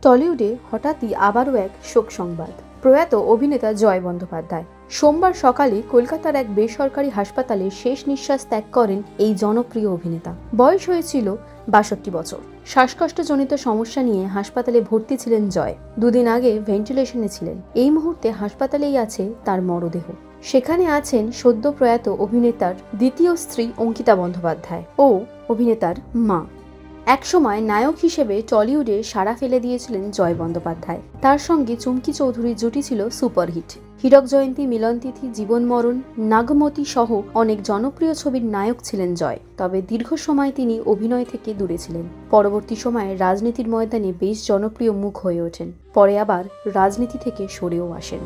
টলিউডে হঠাৎই আবারও এক শোক সংবাদ। প্রয়াত অভিনেতা জয় বন্দ্যোপাধ্যায় সোমবার সকালে কলকাতার এক বেসরকারি হাসপাতালে শেষ নিঃশ্বাস ত্যাগ করেন এই জনপ্রিয় অভিনেতা। বয়স হয়েছিল ৬২ বছর। শ্বাসকষ্টজনিত সমস্যা নিয়ে হাসপাতালে ভর্তি ছিলেন জয়। দুদিন আগে ভেন্টিলেশনে ছিলেন। এই মুহূর্তে হাসপাতালেই আছে তার মরদেহ। সেখানে আছেন সদ্য প্রয়াত অভিনেতার দ্বিতীয় স্ত্রী অঙ্কিতা বন্দ্যোপাধ্যায় ও অভিনেতার মা। একসময় নায়ক হিসেবে টলিউডে সাড়া ফেলে দিয়েছিলেন জয় বন্দ্যোপাধ্যায়। তার সঙ্গে চুমকি চৌধুরীর জুটি ছিল সুপারহিট। হীরক জয়ন্তী, মিলন তিথি, জীবন মরণ, নাগমতী সহ অনেক জনপ্রিয় ছবির নায়ক ছিলেন জয়। তবে দীর্ঘ সময় তিনি অভিনয় থেকে দূরে ছিলেন। পরবর্তী সময়ে রাজনীতির ময়দানে বেশ জনপ্রিয় মুখ হয়ে ওঠেন। পরে আবার রাজনীতি থেকে সরেও আসেন।